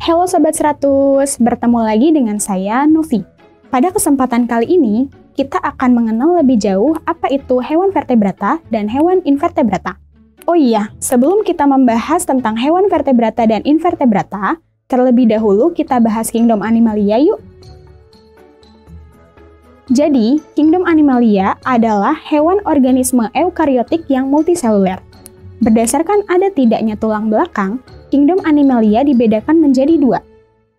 Halo Sobat 100, bertemu lagi dengan saya Novi. Pada kesempatan kali ini, kita akan mengenal lebih jauh apa itu hewan vertebrata dan hewan invertebrata. Oh iya, sebelum kita membahas tentang hewan vertebrata dan invertebrata, terlebih dahulu kita bahas Kingdom Animalia yuk. Jadi, Kingdom Animalia adalah hewan organisme eukariotik yang multiseluler. Berdasarkan ada tidaknya tulang belakang, Kingdom Animalia dibedakan menjadi dua,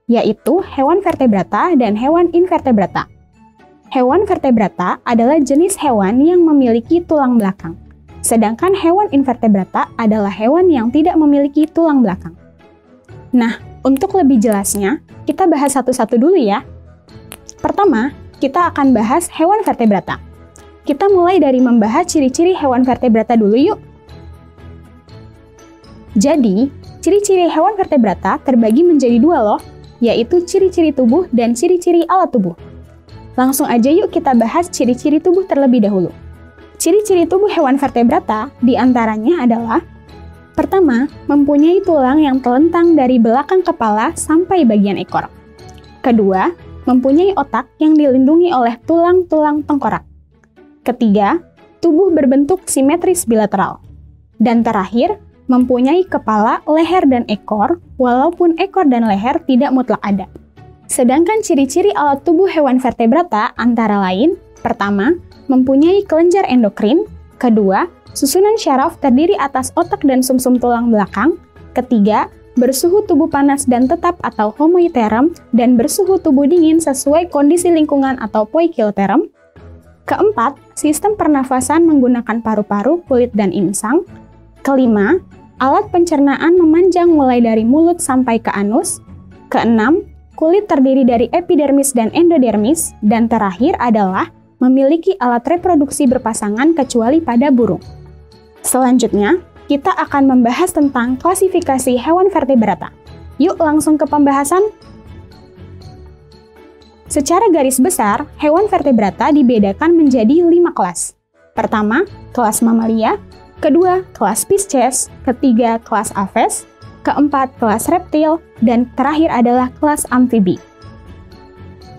yaitu hewan vertebrata dan hewan invertebrata. Hewan vertebrata adalah jenis hewan yang memiliki tulang belakang, sedangkan hewan invertebrata adalah hewan yang tidak memiliki tulang belakang. Nah, untuk lebih jelasnya, kita bahas satu-satu dulu ya. Pertama, kita akan bahas hewan vertebrata. Kita mulai dari membahas ciri-ciri hewan vertebrata dulu yuk. Jadi, ciri-ciri hewan vertebrata terbagi menjadi dua loh, yaitu ciri-ciri tubuh dan ciri-ciri alat tubuh. Langsung aja yuk kita bahas ciri-ciri tubuh terlebih dahulu. Ciri-ciri tubuh hewan vertebrata diantaranya adalah: pertama, mempunyai tulang yang telentang dari belakang kepala sampai bagian ekor. Kedua, mempunyai otak yang dilindungi oleh tulang-tulang tengkorak. Ketiga, tubuh berbentuk simetris bilateral. Dan terakhir, mempunyai kepala, leher, dan ekor, walaupun ekor dan leher tidak mutlak ada. Sedangkan ciri-ciri alat tubuh hewan vertebrata antara lain: pertama, mempunyai kelenjar endokrin. Kedua, susunan syaraf terdiri atas otak dan sumsum tulang belakang. Ketiga, bersuhu tubuh panas dan tetap atau homoiotherm dan bersuhu tubuh dingin sesuai kondisi lingkungan atau poikilotherm. Keempat, sistem pernafasan menggunakan paru-paru, kulit, dan insang. Kelima, alat pencernaan memanjang mulai dari mulut sampai ke anus. Keenam, kulit terdiri dari epidermis dan endodermis. Dan terakhir adalah memiliki alat reproduksi berpasangan kecuali pada burung. Selanjutnya, kita akan membahas tentang klasifikasi hewan vertebrata. Yuk langsung ke pembahasan. Secara garis besar, hewan vertebrata dibedakan menjadi 5 kelas. Pertama, kelas Mamalia. Kedua, kelas Pisces. Ketiga, kelas Aves. Keempat, kelas reptil. Dan terakhir adalah kelas amfibi.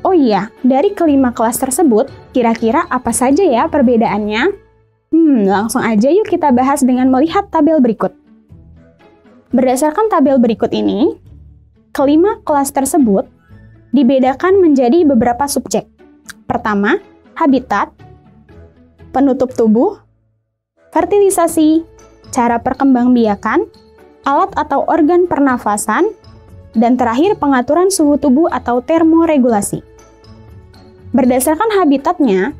Oh iya, dari kelima kelas tersebut, kira-kira apa saja ya perbedaannya? Langsung aja yuk kita bahas dengan melihat tabel berikut. Berdasarkan tabel berikut ini, kelima kelas tersebut dibedakan menjadi beberapa subjek. Pertama, habitat, penutup tubuh, fertilisasi, cara perkembangbiakan, alat atau organ pernafasan, dan terakhir pengaturan suhu tubuh atau termoregulasi. Berdasarkan habitatnya,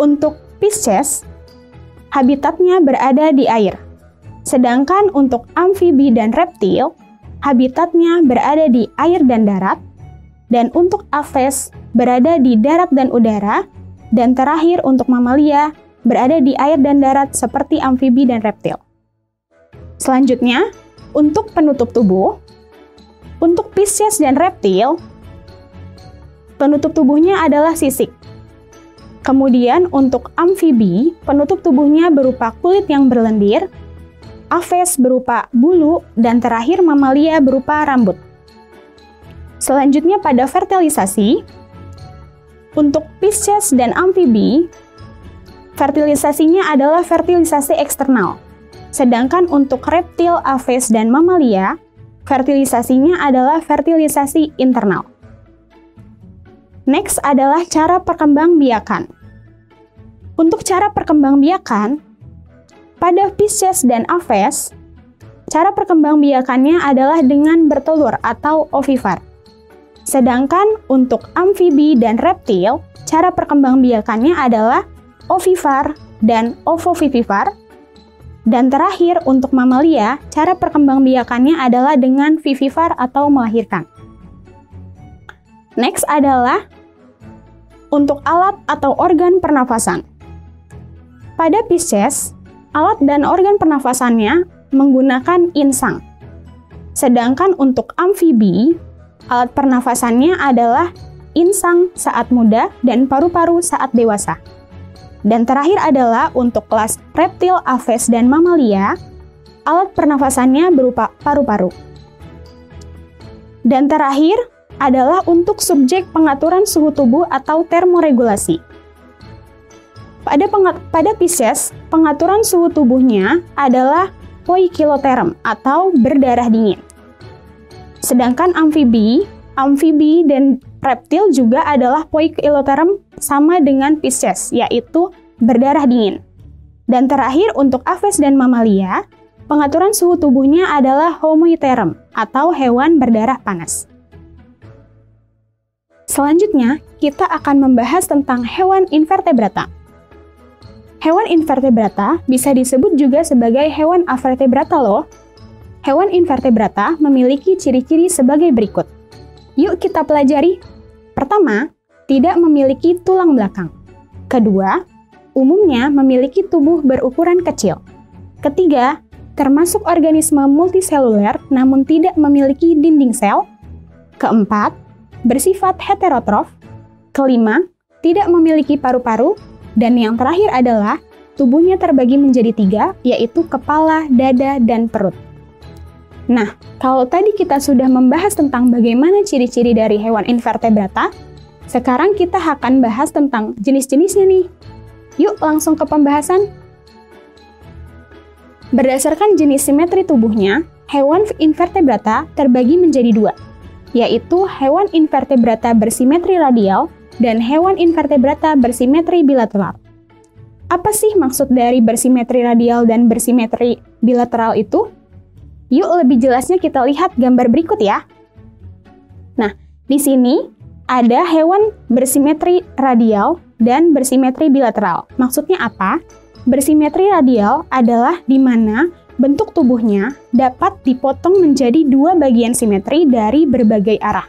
untuk Pisces, habitatnya berada di air. Sedangkan untuk amfibi dan reptil, habitatnya berada di air dan darat. Dan untuk Aves, berada di darat dan udara. Dan terakhir untuk Mamalia, berada di air dan darat seperti amfibi dan reptil. Selanjutnya, untuk penutup tubuh, untuk Pisces dan reptil, penutup tubuhnya adalah sisik. Kemudian untuk amfibi, penutup tubuhnya berupa kulit yang berlendir, Aves berupa bulu, dan terakhir Mamalia berupa rambut. Selanjutnya pada fertilisasi, untuk Pisces dan amfibi, fertilisasinya adalah fertilisasi eksternal. Sedangkan untuk reptil, Aves, dan Mamalia, fertilisasinya adalah fertilisasi internal. Next adalah cara perkembangbiakan. Untuk cara perkembangbiakan, pada Pisces dan Aves, cara perkembangbiakannya adalah dengan bertelur atau ovivar. Sedangkan untuk amfibi dan reptil, cara perkembangbiakannya adalah ovivar dan ovovivivar. Dan terakhir untuk Mamalia, cara perkembangbiakannya adalah dengan vivivar atau melahirkan. Next adalah untuk alat atau organ pernafasan. Pada Pisces, alat dan organ pernafasannya menggunakan insang. Sedangkan untuk amfibi, alat pernafasannya adalah insang saat muda dan paru-paru saat dewasa. Dan terakhir adalah untuk kelas reptil, Aves, dan Mamalia, alat pernafasannya berupa paru-paru. Dan terakhir adalah untuk subjek pengaturan suhu tubuh atau termoregulasi. Pada Pisces, pengaturan suhu tubuhnya adalah poikiloterm atau berdarah dingin. Sedangkan amfibi dan reptil juga adalah poikiloterm sama dengan Pisces, yaitu berdarah dingin. Dan terakhir untuk aves dan mamalia, pengaturan suhu tubuhnya adalah homoiterm atau hewan berdarah panas. Selanjutnya, kita akan membahas tentang hewan invertebrata. Hewan invertebrata bisa disebut juga sebagai hewan avertebrata loh. Hewan invertebrata memiliki ciri-ciri sebagai berikut. Yuk kita pelajari. Pertama, tidak memiliki tulang belakang. Kedua, umumnya memiliki tubuh berukuran kecil. Ketiga, termasuk organisme multiseluler namun tidak memiliki dinding sel. Keempat, bersifat heterotrof. Kelima, tidak memiliki paru-paru. Dan yang terakhir adalah tubuhnya terbagi menjadi 3, yaitu kepala, dada, dan perut. Nah, kalau tadi kita sudah membahas tentang bagaimana ciri-ciri dari hewan invertebrata, sekarang kita akan bahas tentang jenis-jenisnya nih. Yuk langsung ke pembahasan. Berdasarkan jenis simetri tubuhnya, hewan invertebrata terbagi menjadi 2, yaitu hewan invertebrata bersimetri radial dan hewan invertebrata bersimetri bilateral. Apa sih maksud dari bersimetri radial dan bersimetri bilateral itu? Yuk lebih jelasnya kita lihat gambar berikut ya. Nah, di sini ada hewan bersimetri radial dan bersimetri bilateral. Maksudnya apa? Bersimetri radial adalah di mana bentuk tubuhnya dapat dipotong menjadi 2 bagian simetri dari berbagai arah.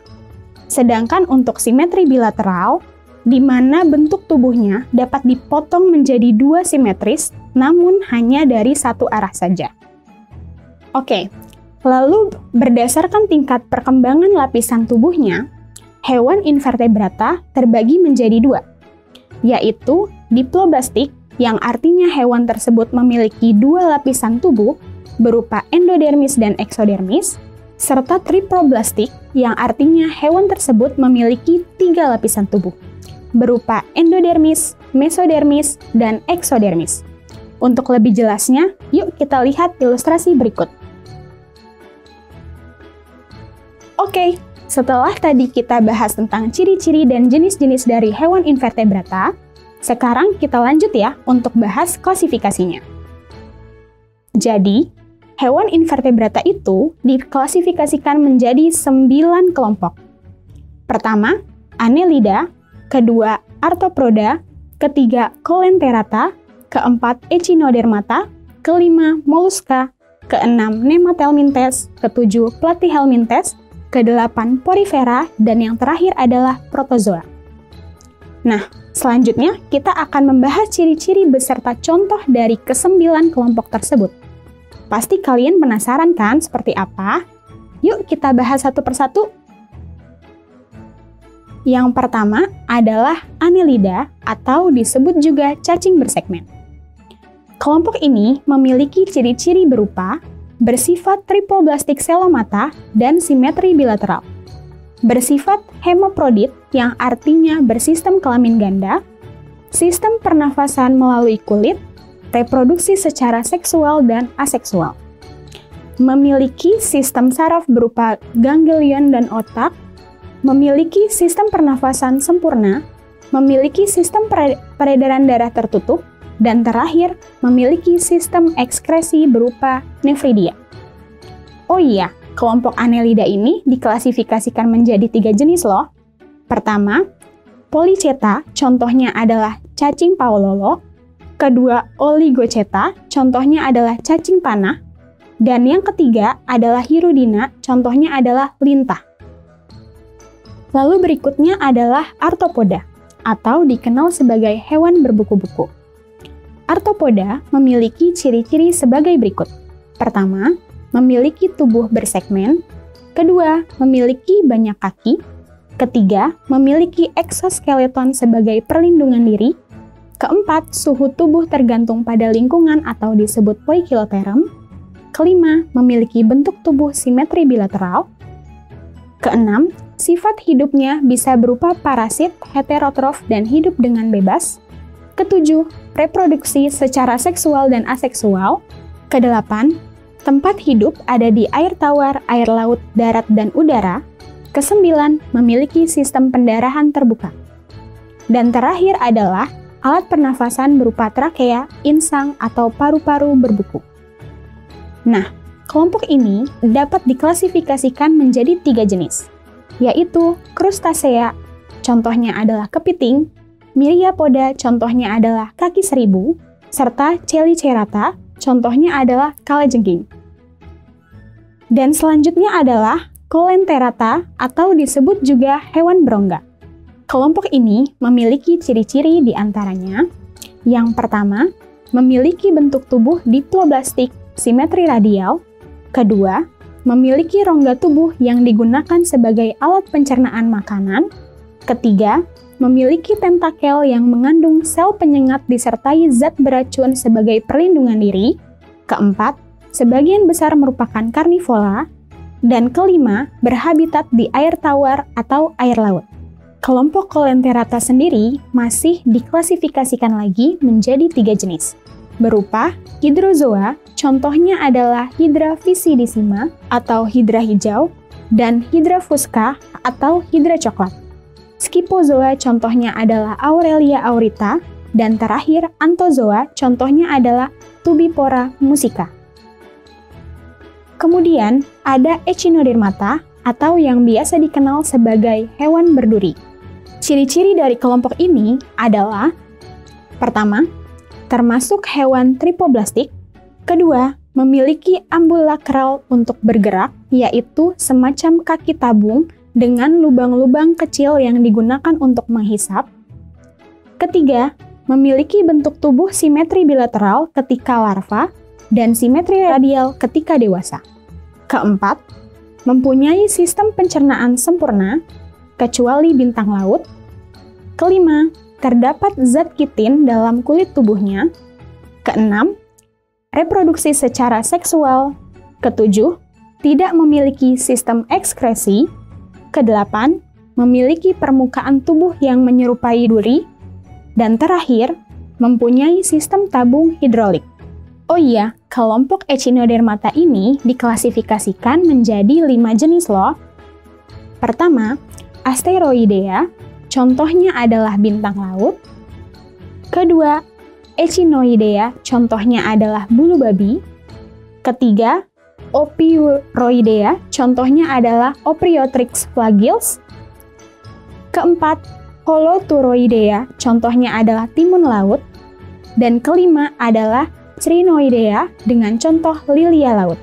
Sedangkan untuk simetri bilateral, di mana bentuk tubuhnya dapat dipotong menjadi 2 simetris, namun hanya dari satu arah saja. Oke, lalu berdasarkan tingkat perkembangan lapisan tubuhnya, hewan invertebrata terbagi menjadi 2, yaitu diploblastik, yang artinya hewan tersebut memiliki 2 lapisan tubuh berupa endodermis dan eksodermis, serta triploblastik, yang artinya hewan tersebut memiliki 3 lapisan tubuh berupa endodermis, mesodermis, dan eksodermis. Untuk lebih jelasnya, yuk kita lihat ilustrasi berikut. Oke, setelah tadi kita bahas tentang ciri-ciri dan jenis-jenis dari hewan invertebrata, sekarang kita lanjut ya untuk bahas klasifikasinya. Jadi, hewan invertebrata itu diklasifikasikan menjadi 9 kelompok. Pertama, Annelida, kedua, Arthropoda, ketiga, Coelenterata, keempat, Echinodermata, kelima, Mollusca, keenam, Nemathelminthes, ketujuh, Platyhelminthes, ke-8 Porifera, dan yang terakhir adalah Protozoa. Nah, selanjutnya kita akan membahas ciri-ciri beserta contoh dari ke-9 kelompok tersebut. Pasti kalian penasaran kan seperti apa? Yuk kita bahas satu persatu. Yang pertama adalah Annelida atau disebut juga cacing bersegmen. Kelompok ini memiliki ciri-ciri berupa bersifat triploblastik selomata dan simetri bilateral. Bersifat hemaprodit yang artinya bersistem kelamin ganda, sistem pernafasan melalui kulit, reproduksi secara seksual dan aseksual. Memiliki sistem saraf berupa ganglion dan otak, memiliki sistem pernafasan sempurna, memiliki sistem peredaran darah tertutup, dan terakhir, memiliki sistem ekskresi berupa nefridia. Oh iya, kelompok Annelida ini diklasifikasikan menjadi 3 jenis loh. Pertama, Polychaeta, contohnya adalah cacing paololo. Kedua, Oligochaeta, contohnya adalah cacing tanah. Dan yang ketiga adalah Hirudina, contohnya adalah lintah. Lalu berikutnya adalah Arthropoda, atau dikenal sebagai hewan berbuku-buku. Arthropoda memiliki ciri-ciri sebagai berikut. Pertama, memiliki tubuh bersegmen. Kedua, memiliki banyak kaki. Ketiga, memiliki eksoskeleton sebagai perlindungan diri. Keempat, suhu tubuh tergantung pada lingkungan atau disebut poikiloterm. Kelima, memiliki bentuk tubuh simetri bilateral. Keenam, sifat hidupnya bisa berupa parasit, heterotrof, dan hidup dengan bebas. Ketujuh, reproduksi secara seksual dan aseksual. Kedelapan, tempat hidup ada di air tawar, air laut, darat, dan udara. Kesembilan, memiliki sistem pendarahan terbuka. Dan terakhir adalah alat pernafasan berupa trakea, insang, atau paru-paru berbuku. Nah, kelompok ini dapat diklasifikasikan menjadi 3 jenis, yaitu krustasea, contohnya adalah kepiting, myriapoda, contohnya adalah kaki seribu, serta chelicerata, contohnya adalah kalajengking. Dan selanjutnya adalah coelenterata atau disebut juga hewan berongga. Kelompok ini memiliki ciri-ciri di antaranya. Yang pertama, memiliki bentuk tubuh diploblastik, simetri radial. Kedua, memiliki rongga tubuh yang digunakan sebagai alat pencernaan makanan. Ketiga, memiliki tentakel yang mengandung sel penyengat disertai zat beracun sebagai perlindungan diri. Keempat, sebagian besar merupakan karnivora. Dan kelima, berhabitat di air tawar atau air laut. Kelompok coelenterata sendiri masih diklasifikasikan lagi menjadi 3 jenis, berupa hydrozoa, contohnya adalah Hydra viscidissima atau hidra hijau, dan Hydra fusca atau hidra coklat. Scyphozoa contohnya adalah Aurelia aurita, dan terakhir Anthozoa contohnya adalah Tubipora musica. Kemudian ada Echinodermata atau yang biasa dikenal sebagai hewan berduri. Ciri-ciri dari kelompok ini adalah: pertama, termasuk hewan tripoblastik. Kedua, memiliki ambulakral untuk bergerak, yaitu semacam kaki tabung dengan lubang-lubang kecil yang digunakan untuk menghisap. Ketiga, memiliki bentuk tubuh simetri bilateral ketika larva dan simetri radial ketika dewasa. Keempat, mempunyai sistem pencernaan sempurna, kecuali bintang laut. Kelima, terdapat zat kitin dalam kulit tubuhnya. Keenam, reproduksi secara seksual. Ketujuh, tidak memiliki sistem ekskresi. Kedelapan, memiliki permukaan tubuh yang menyerupai duri. Dan terakhir, mempunyai sistem tabung hidrolik. Oh iya, kelompok Echinodermata ini diklasifikasikan menjadi 5 jenis loh. Pertama, Asteroidea, contohnya adalah bintang laut. Kedua, Echinoidea, contohnya adalah bulu babi. Ketiga, Ophiuroidea, contohnya adalah Opriotrix flagils. Keempat, Holoturoidea, contohnya adalah timun laut. Dan kelima adalah Crinoidea dengan contoh lilia laut.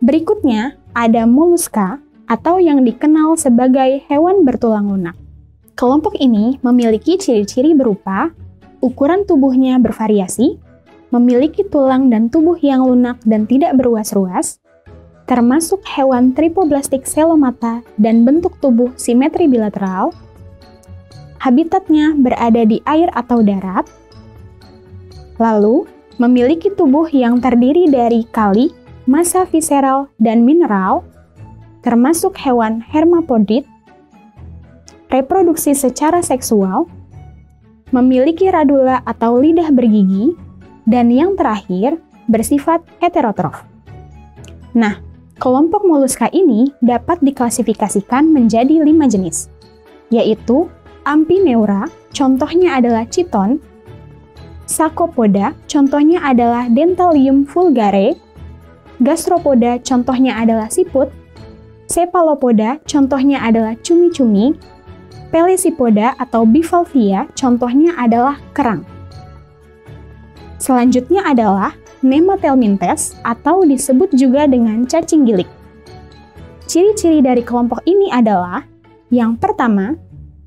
Berikutnya ada Mollusca atau yang dikenal sebagai hewan bertulang lunak. Kelompok ini memiliki ciri-ciri berupa ukuran tubuhnya bervariasi, memiliki tulang dan tubuh yang lunak dan tidak beruas-ruas, termasuk hewan tripoblastik selomata dan bentuk tubuh simetri bilateral. Habitatnya berada di air atau darat. Lalu, memiliki tubuh yang terdiri dari kali, massa visceral, dan mineral, termasuk hewan hermaprodit, reproduksi secara seksual, memiliki radula atau lidah bergigi, dan yang terakhir, bersifat heterotrof. Nah, kelompok Mollusca ini dapat diklasifikasikan menjadi 5 jenis, yaitu Amphineura, contohnya adalah chiton, Sarcopoda, contohnya adalah Dentalium vulgare, Gastropoda, contohnya adalah siput, Cephalopoda, contohnya adalah cumi-cumi, Pelecypoda atau Bivalvia, contohnya adalah kerang. Selanjutnya adalah Nemathelmintes atau disebut juga dengan cacing gilik. Ciri-ciri dari kelompok ini adalah: yang pertama,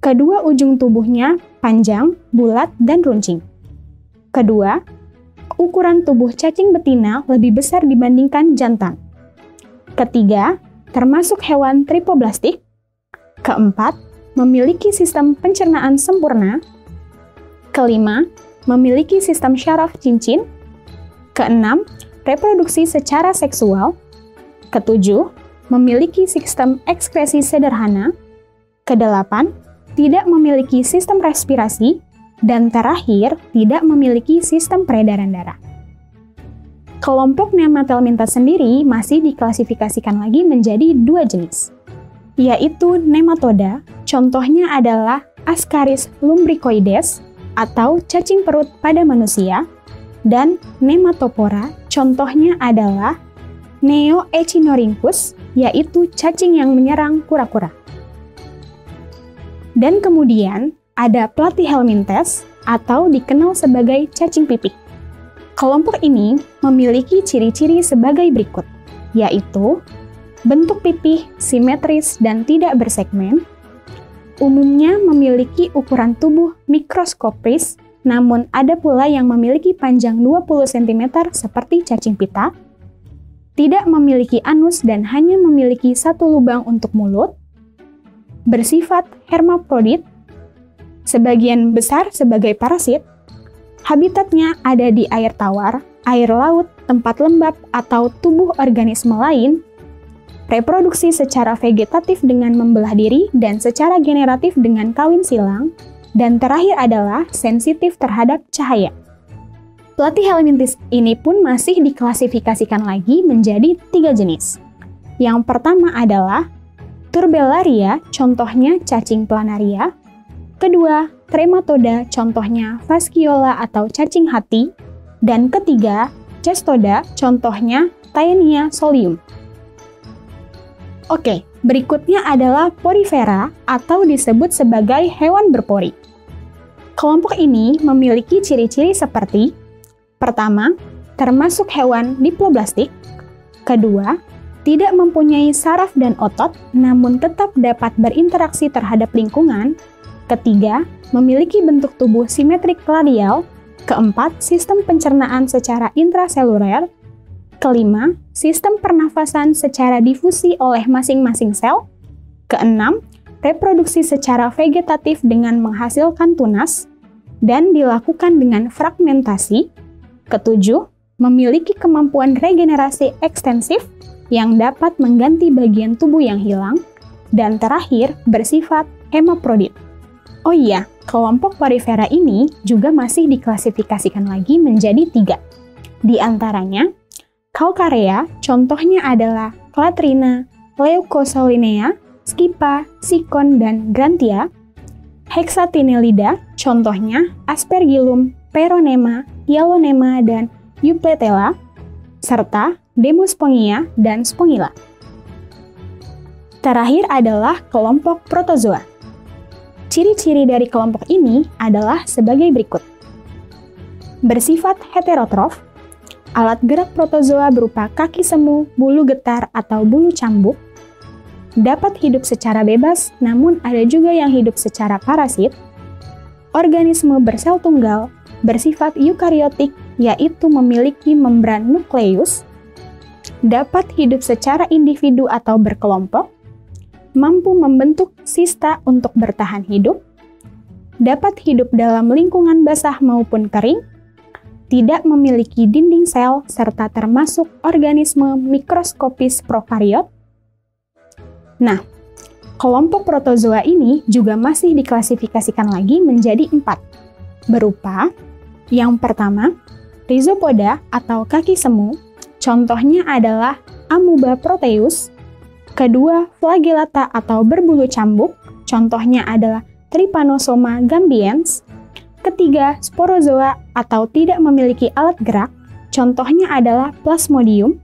kedua ujung tubuhnya panjang, bulat, dan runcing. Kedua, ukuran tubuh cacing betina lebih besar dibandingkan jantan. Ketiga, termasuk hewan tripoblastik. Keempat, memiliki sistem pencernaan sempurna. Kelima, memiliki sistem syaraf cincin. Keenam, reproduksi secara seksual. Ketujuh, memiliki sistem ekskresi sederhana. Kedelapan, tidak memiliki sistem respirasi. Dan terakhir, tidak memiliki sistem peredaran darah. Kelompok Nematelminta sendiri masih diklasifikasikan lagi menjadi dua jenis, yaitu nematoda, contohnya adalah Ascaris lumbricoides atau cacing perut pada manusia, dan nematopora, contohnya adalah Neoechinorhynchus, yaitu cacing yang menyerang kura-kura. Dan kemudian ada Platyhelminthes atau dikenal sebagai cacing pipih. Kelompok ini memiliki ciri-ciri sebagai berikut, yaitu bentuk pipih simetris dan tidak bersegmen, umumnya memiliki ukuran tubuh mikroskopis, namun ada pula yang memiliki panjang 20 cm seperti cacing pita, tidak memiliki anus dan hanya memiliki satu lubang untuk mulut, bersifat hermaprodit, sebagian besar sebagai parasit, habitatnya ada di air tawar, air laut, tempat lembab, atau tubuh organisme lain, reproduksi secara vegetatif dengan membelah diri dan secara generatif dengan kawin silang, dan terakhir adalah sensitif terhadap cahaya. Platyhelminthes ini pun masih diklasifikasikan lagi menjadi 3 jenis. Yang pertama adalah Turbellaria, contohnya cacing planaria. Kedua, Trematoda, contohnya Fasciola atau cacing hati. Dan ketiga, Cestoda, contohnya Taenia solium. Oke, berikutnya adalah Porifera atau disebut sebagai hewan berpori. Kelompok ini memiliki ciri-ciri seperti: pertama, termasuk hewan diploblastik. Kedua, tidak mempunyai saraf dan otot, namun tetap dapat berinteraksi terhadap lingkungan. Ketiga, memiliki bentuk tubuh simetrik radial. Keempat, sistem pencernaan secara intraseluler. Kelima, sistem pernafasan secara difusi oleh masing-masing sel. Keenam, reproduksi secara vegetatif dengan menghasilkan tunas dan dilakukan dengan fragmentasi. Ketujuh, memiliki kemampuan regenerasi ekstensif yang dapat mengganti bagian tubuh yang hilang. Dan terakhir, bersifat hemaprodit. Oh iya, kelompok Porifera ini juga masih diklasifikasikan lagi menjadi 3. Di antaranya, Calcarea, contohnya adalah Clatrina, Leucosalinea, Scypha, Sikon, dan Grantia. Hexatinellida, contohnya Aspergillum, Peronema, Hyalonema, dan Eupletella, serta Demospongia dan Spongilla. Terakhir adalah kelompok Protozoa. Ciri-ciri dari kelompok ini adalah sebagai berikut. Bersifat heterotrof, alat gerak protozoa berupa kaki semu, bulu getar, atau bulu cambuk. Dapat hidup secara bebas, namun ada juga yang hidup secara parasit. Organisme bersel tunggal, bersifat eukariotik, yaitu memiliki membran nukleus. Dapat hidup secara individu atau berkelompok. Mampu membentuk sista untuk bertahan hidup. Dapat hidup dalam lingkungan basah maupun kering. Tidak memiliki dinding sel, serta termasuk organisme mikroskopis prokariot. Nah, kelompok protozoa ini juga masih diklasifikasikan lagi menjadi 4, berupa yang pertama, Rhizopoda atau kaki semu, contohnya adalah Amoeba proteus. Kedua, Flagellata atau berbulu cambuk, contohnya adalah Trypanosoma gambiens. Ketiga, sporozoa atau tidak memiliki alat gerak, contohnya adalah Plasmodium.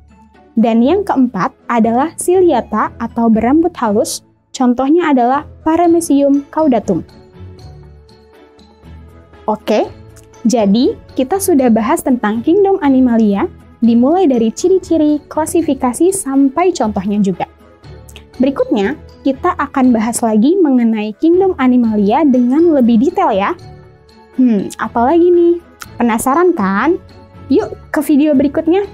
Dan yang keempat adalah Ciliata atau berambut halus, contohnya adalah Paramecium caudatum. Oke, jadi kita sudah bahas tentang Kingdom Animalia, dimulai dari ciri-ciri, klasifikasi, sampai contohnya juga. Berikutnya, kita akan bahas lagi mengenai Kingdom Animalia dengan lebih detail ya. Apalagi nih? Penasaran kan? Yuk ke video berikutnya.